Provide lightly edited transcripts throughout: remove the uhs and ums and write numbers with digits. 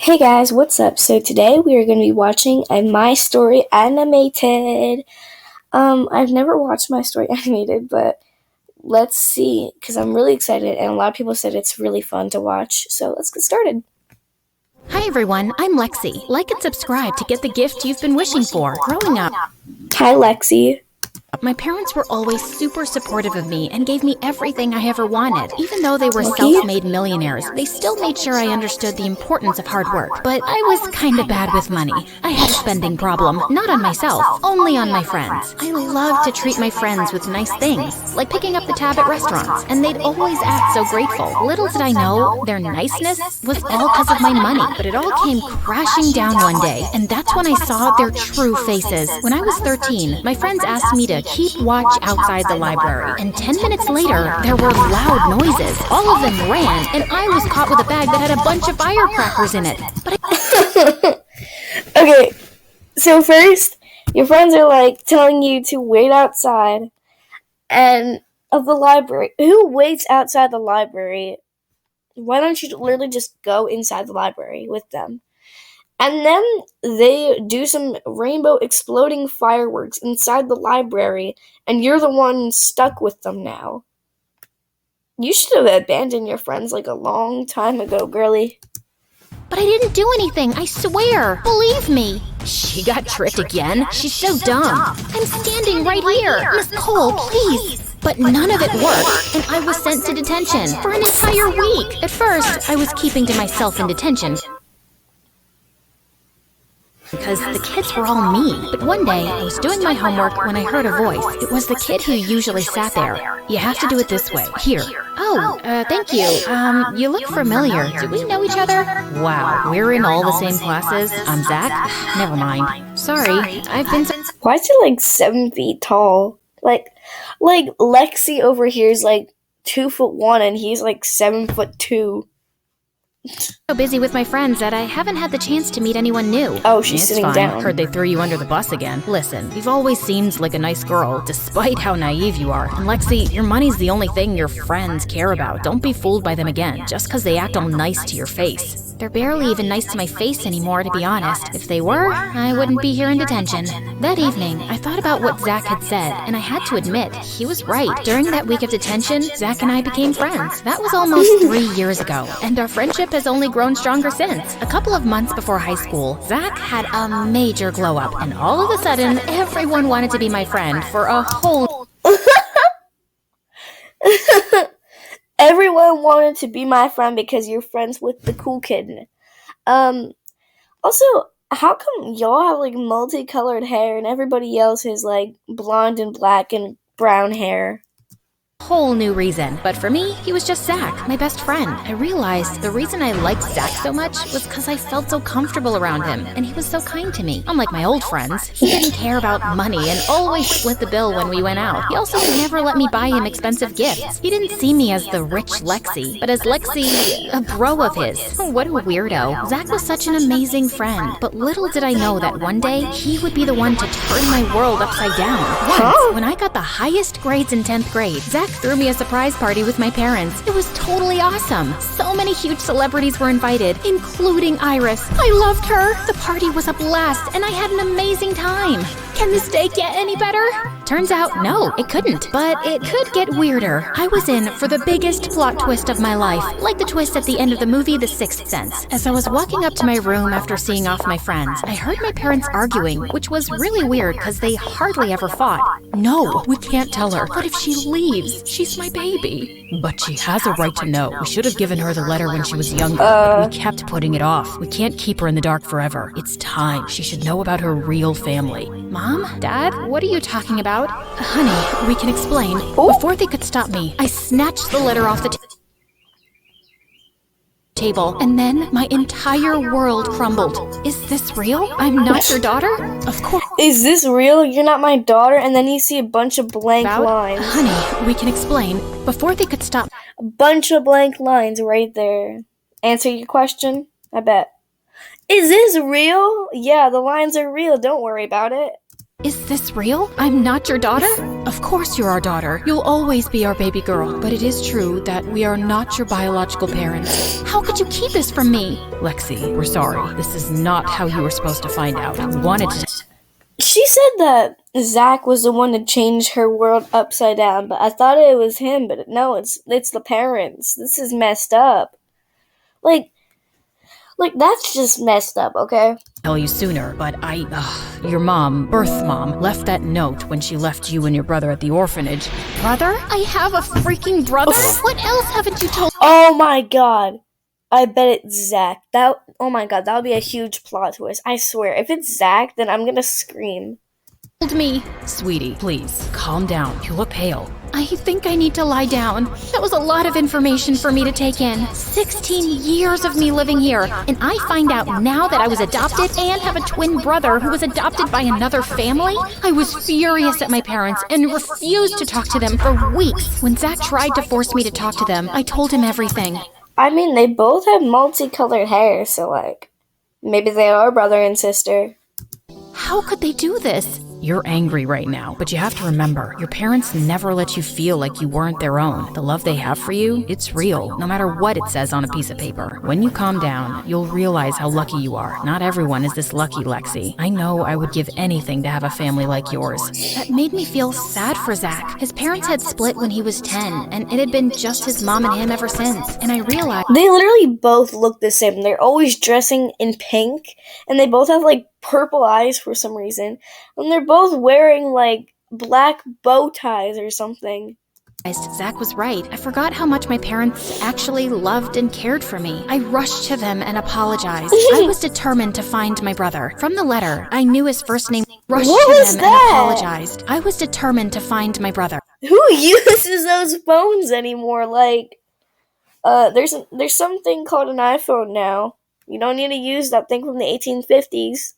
Hey guys, what's up? So today we are going to be watching a My Story animated. I've never watched My Story animated, but let's see, because I'm really excited, and a lot of people said it's really fun to watch. So let's get started. Hi everyone, I'm Lexi. Like and subscribe to get the gift you've been wishing for. Growing up, Hi Lexi. my parents were always super supportive of me and gave me everything I ever wanted. Even though they were Lucky. self-made millionaires, they still made sure I understood the importance of hard work. But I was kinda bad with money. I had a spending problem, not on myself, only on my friends. I loved to treat my friends with nice things, like picking up the tab at restaurants, and they'd always act so grateful. Little did I know, their niceness was all because of my money. But it all came crashing down one day, and that's when I saw their true faces. When I was 13, my friends asked me to keep watch outside the library, and 10 minutes later, there were loud noises. All of them ran, and I was caught with a bag that had a bunch of firecrackers in it. But Okay, so first, your friends are like telling you to wait outside and of the library. Who waits outside the library? Why don't you literally just go inside the library with them? And then they do some rainbow exploding fireworks inside the library, and you're the one stuck with them now. You should have abandoned your friends like a long time ago, girly. I didn't do anything, I swear. Believe me. She got tricked again? She's so dumb. I'm standing right here. Miss Cole, please. But none of it worked, and I was sent to detention for an entire week. At first, I was keeping to myself in detention because the kids were all mean. But one day, I was doing my homework when I heard a voice. It was the kid who usually sat there. You have to do it this way. Here. Oh, thank you. You look familiar. Do we know each other? Wow, we're in all the same classes. I'm Zach. Never mind. Sorry, I've been Why is he like 7 feet tall? Like Lexi over here is like 2'1" and he's like 7'2". so busy with my friends that I haven't had the chance to meet anyone new. Oh, she's It's sitting fine. down. Heard they threw you under the bus again. Listen, you've always seemed like a nice girl, despite how naive you are. And Lexi, your money's the only thing your friends care about. Don't be fooled by them again, just because they act all nice to your face. They're barely even nice to my face anymore, to be honest. If they were, I wouldn't be here in detention. That evening, I thought about what Zach had said, and I had to admit, he was right. During that week of detention, Zach and I became friends. That was almost 3 years ago, and our friendship has only grown stronger since. A couple of months before high school, Zach had a major glow up, and all of a sudden, everyone wanted to be my friend for a whole Everyone wanted to be my friend because you're friends with the cool kid. Also, how come y'all have like multicolored hair and everybody else has like blonde and black and brown hair? whole new reason. But for me, he was just Zach, my best friend. I realized the reason I liked Zach so much was because I felt so comfortable around him, and he was so kind to me. Unlike my old friends, he didn't care about money and always split the bill when we went out. He also never let me buy him expensive gifts. He didn't see me as the rich Lexi, but as Lexi, a bro of his. What a weirdo. Zach was such an amazing friend, but little did I know that one day, he would be the one to turn my world upside down. Once, when I got the highest grades in 10th grade, Zach threw me a surprise party with my parents. It was totally awesome. So many huge celebrities were invited, including Iris. I loved her. The party was a blast, and I had an amazing time. Can this day get any better? Turns out, no, it couldn't. But it could get weirder. I was in for the biggest plot twist of my life, like the twist at the end of the movie The Sixth Sense. As I was walking up to my room after seeing off my friends, I heard my parents arguing, which was really weird because they hardly ever fought. No, we can't tell her. What if she leaves? She's my baby. But she has a right to know. We should have given her the letter when she was younger, but we kept putting it off. We can't keep her in the dark forever. It's time. She should know about her real family. Mom? Dad? What are you talking about? Honey, we can explain. Before they could stop me, I snatched the letter off the table, and then my entire world crumbled. Is this real? I'm not your daughter? Of course. Is this real? You're not my daughter? And then you see a bunch of blank lines. Honey, we can explain. Before they could stop. A bunch of blank lines right there. Answer your question? I bet. Is this real? Yeah, the lines are real. Don't worry about it. Is this real? I'm not your daughter? Of course you're our daughter. You'll always be our baby girl. But it is true that we are not your biological parents. How could you keep this from me? Lexi, we're sorry. This is not how you were supposed to find out. We wanted to... She said that Zach was the one to change her world upside down, but I thought it was him, but no, it's the parents. This is messed up. Like that's just messed up, okay? Tell you sooner, but your mom, birth mom, left that note when she left you and your brother at the orphanage. Brother? I have a freaking brother? What else haven't you told? Oh my god. I bet it's Zach. Oh my god, that would be a huge plot twist. I swear, if it's Zach, then I'm gonna scream. Me. Sweetie, please, calm down. You look pale. I think I need to lie down. That was a lot of information for me to take in. 16 years of me living here, and I find out now that I was adopted and have a twin brother who was adopted by another family? I was furious at my parents and refused to talk to them for weeks. When Zach tried to force me to talk to them, I told him everything. I mean, they both have multicolored hair, so maybe they are brother and sister. How could they do this? You're angry right now, but you have to remember, your parents never let you feel like you weren't their own. The love they have for you, it's real, no matter what it says on a piece of paper. When you calm down, you'll realize how lucky you are. Not everyone is this lucky, Lexi. I know I would give anything to have a family like yours. That made me feel sad for Zach. His parents had split when he was 10, and it had been just his mom and him ever since. And I realized... They literally both look the same. They're always dressing in pink, and they both have, purple eyes for some reason. And they're both wearing, black bow ties or something. Zach was right. I forgot how much my parents actually loved and cared for me. I rushed to them and apologized. I was determined to find my brother. From the letter, I knew his first name. Rushed to them and apologized. I was determined to find my brother. Who uses those phones anymore? There's something called an iPhone now. You don't need to use that thing from the 1850s.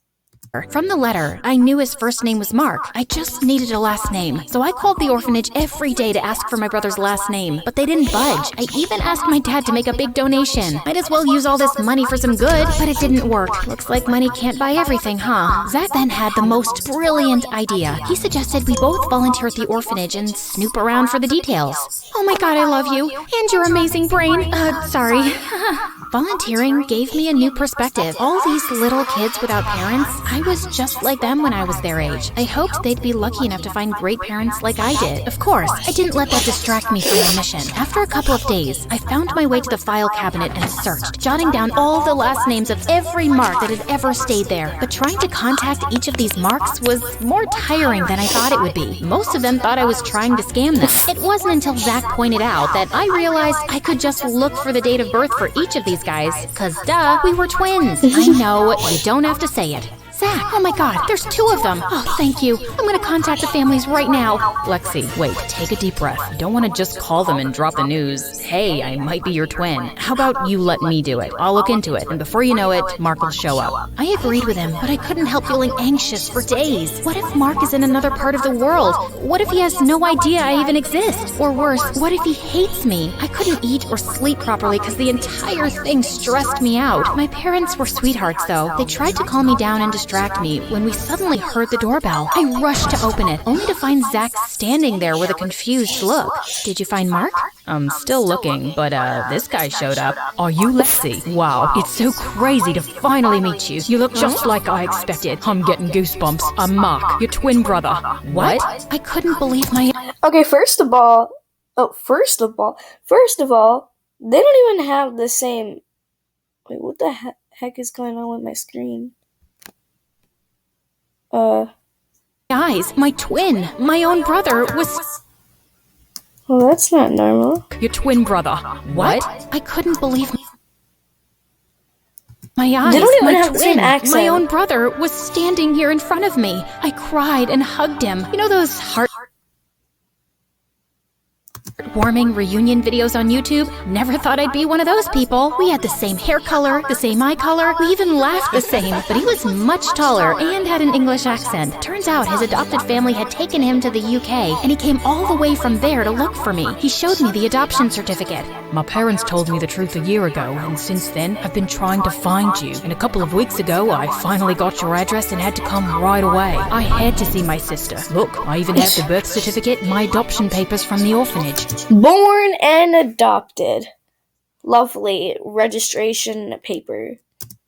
From the letter, I knew his first name was Mark. I just needed a last name. So I called the orphanage every day to ask for my brother's last name. But they didn't budge. I even asked my dad to make a big donation. Might as well use all this money for some good. But it didn't work. Looks like money can't buy everything, huh? Zach then had the most brilliant idea. He suggested we both volunteer at the orphanage and snoop around for the details. Oh my god, I love you. And your amazing brain. Sorry. Volunteering gave me a new perspective. All these little kids without parents, I was just like them when I was their age. I hoped they'd be lucky enough to find great parents like I did. Of course, I didn't let that distract me from my mission. After a couple of days, I found my way to the file cabinet and searched, jotting down all the last names of every Mark that had ever stayed there. But trying to contact each of these Marks was more tiring than I thought it would be. Most of them thought I was trying to scam them. It wasn't until Zach pointed out that I realized I could just look for the date of birth for each of these guys, cause duh, we were twins. I know, you don't have to say it. Zach, oh my god, there's 2 of them. Oh, thank you. I'm gonna contact the families right now. Lexi, wait, take a deep breath. You don't want to just call them and drop the news. Hey, I might be your twin. How about you let me do it? I'll look into it, and before you know it, Mark will show up. I agreed with him, but I couldn't help feeling anxious for days. What if Mark is in another part of the world? What if he has no idea I even exist? Or worse, what if he hates me? I couldn't eat or sleep properly because the entire thing stressed me out. My parents were sweethearts, though. They tried to calm me down and distract me when we suddenly heard the doorbell. I rushed to open it, only to find Zach standing there with a confused look. Did you find Mark? I'm still looking, but this guy showed up. Are you Lexi? Wow, it's so crazy to finally meet you. You look just like I expected. I'm getting goosebumps. I'm Mark, your twin brother. What? I couldn't believe my... Okay, first of all, they don't even have the same... Wait, what the heck is going on with my screen? Guys, my twin, my own brother was... Well, that's not normal. Your twin brother. What? I couldn't believe my eyes. They don't even my have the same accent. My own brother was standing here in front of me. I cried and hugged him. You know those heartwarming reunion videos on YouTube. Never thought I'd be one of those people. We had the same hair color, the same eye color, we even laughed the same, but he was much taller and had an English accent. Turns out his adopted family had taken him to the UK, and he came all the way from there to look for me. He showed me the adoption certificate. My parents told me the truth a year ago, and since then, I've been trying to find you. And a couple of weeks ago, I finally got your address and had to come right away. I had to see my sister. Look, I even have the birth certificate and my adoption papers from the orphanage. Born and adopted. Lovely registration paper.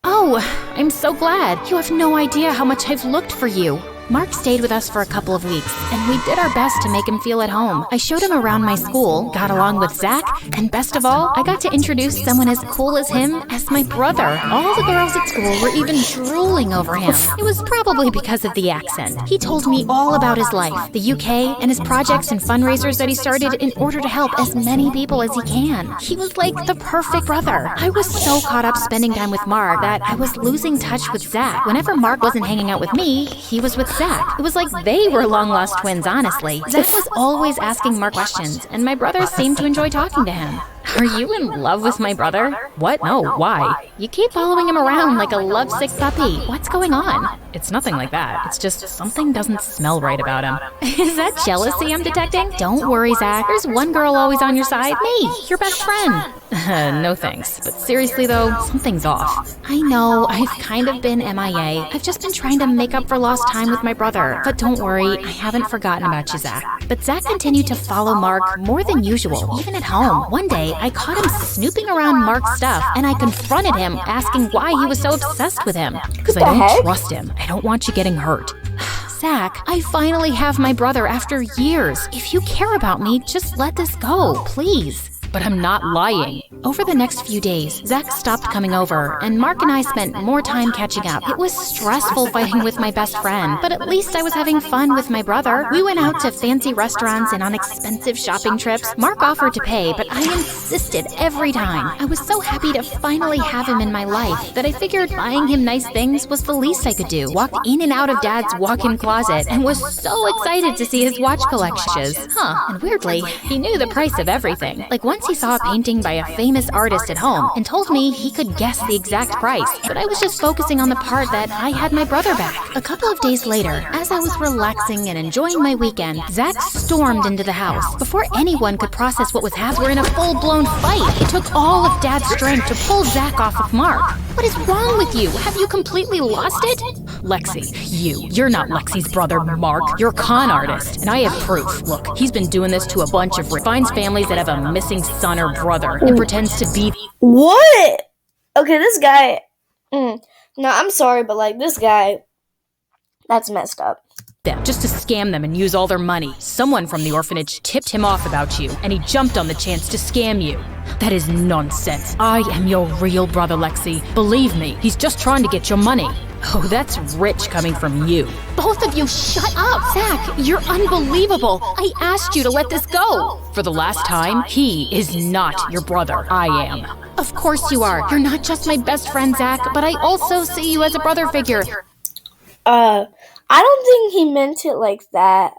Oh, I'm so glad. You have no idea how much I've looked for you. Mark stayed with us for a couple of weeks, and we did our best to make him feel at home. I showed him around my school, got along with Zach, and best of all, I got to introduce someone as cool as him as my brother. All the girls at school were even drooling over him. It was probably because of the accent. He told me all about his life, the UK, and his projects and fundraisers that he started in order to help as many people as he can. He was like the perfect brother. I was so caught up spending time with Mark that I was losing touch with Zach. Whenever Mark wasn't hanging out with me, he was with Zach. It was like they were long-lost twins, honestly. Zach was always asking Mark questions, and my brother seemed to enjoy talking to him. Are you in love with my brother? What? No, why? You keep following him around like a lovesick puppy. What's going on? It's nothing like that. It's just something doesn't smell right about him. Is that jealousy I'm detecting? Don't worry, Zach. There's one girl always on your side. Me, your best friend. No thanks. But seriously though, something's off. I know, I've kind of been MIA. I've just been trying to make up for lost time with my brother. But don't worry, I haven't forgotten about you, Zach. But Zach continued to follow Mark more than usual, even at home. One day, I caught him snooping around Mark's stuff, and I confronted him, asking why he was so obsessed with him. Because I don't trust him. I don't want you getting hurt. Zach, I finally have my brother after years. If you care about me, just let this go, please. But I'm not lying. Over the next few days, Zach stopped coming over, and Mark and I spent more time catching up. It was stressful fighting with my best friend, but at least I was having fun with my brother. We went out to fancy restaurants and on expensive shopping trips. Mark offered to pay, but I insisted every time. I was so happy to finally have him in my life that I figured buying him nice things was the least I could do. Walked in and out of Dad's walk-in closet and was so excited to see his watch collections. And weirdly, he knew the price of everything. Like once he saw a painting by a famous artist at home and told me he could guess the exact price, but I was just focusing on the part that I had my brother back. A couple of days later, as I was relaxing and enjoying my weekend, Zach stormed into the house. Before anyone could process what was happening, we're in a full-blown fight. It took all of Dad's strength to pull Zach off of Mark. What is wrong with you? Have you completely lost it? Lexi, you're not Lexi's brother, Mark. You're a con artist, and I have proof. Look, he's been doing this to a bunch of finds families that have a missing son or brother and pretends to be. What? Okay, this guy. No, I'm sorry, but like this guy, that's messed up. Them just to scam them and use all their money. Someone from the orphanage tipped him off about you, and he jumped on the chance to scam you. That is nonsense. I am your real brother, Lexi. Believe me, he's just trying to get your money. Oh, that's rich coming from you. Both of you, shut up! Zach, you're unbelievable. I asked you to let this go. For the last time, he is not your brother. I am. Of course you are. You're not just my best friend, Zach, but I also see you as a brother figure. I don't think he meant it like that.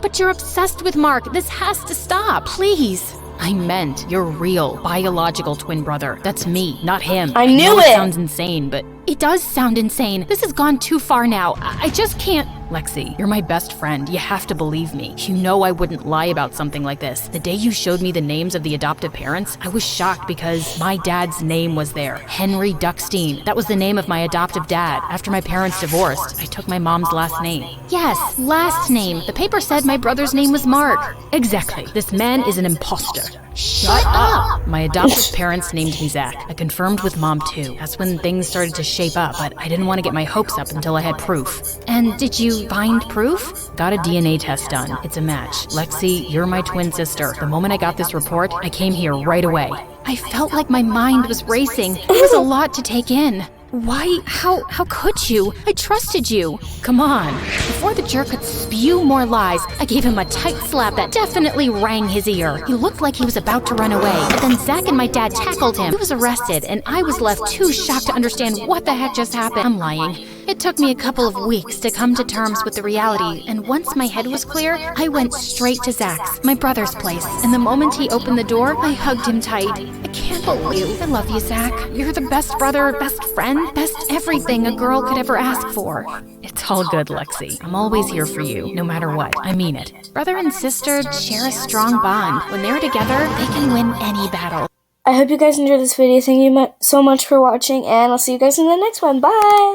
But you're obsessed with Mark. This has to stop, please. I meant your real, biological twin brother. That's me, not him. I knew know it! It sounds insane, but It does sound insane. This has gone too far now. I just can't. Lexi, you're my best friend. You have to believe me. You know I wouldn't lie about something like this. The day you showed me the names of the adoptive parents, I was shocked because my dad's name was there. Henry Duckstein. That was the name of my adoptive dad. After my parents divorced, I took my mom's last name. Yes, last name. The paper said my brother's name was Mark. Exactly. This man is an imposter. Shut up! My adoptive parents named me Zach. I confirmed with Mom too. That's when things started to shape up, but I didn't want to get my hopes up until I had proof. And did you find proof? Got a DNA test done. It's a match. Lexi, you're my twin sister. The moment I got this report, I came here right away. I felt like my mind was racing. It was a lot to take in. Why? How could you? I trusted you. Come on. Before the jerk could spew more lies, I gave him a tight slap that definitely rang his ear. He looked like he was about to run away, but then Zach and my dad tackled him. He was arrested, and I was left too shocked to understand what the heck just happened. I'm lying. It took me a couple of weeks to come to terms with the reality, and once my head was clear, I went straight to Zach's, my brother's place. And the moment he opened the door, I hugged him tight. I can't believe I love you, Zach. You're the best brother, best friend, best everything a girl could ever ask for. It's all good, Lexi. I'm always here for you, no matter what. I mean it. Brother and sister share a strong bond. When they're together, they can win any battle. I hope you guys enjoyed this video. Thank you so much for watching, and I'll see you guys in the next one. Bye!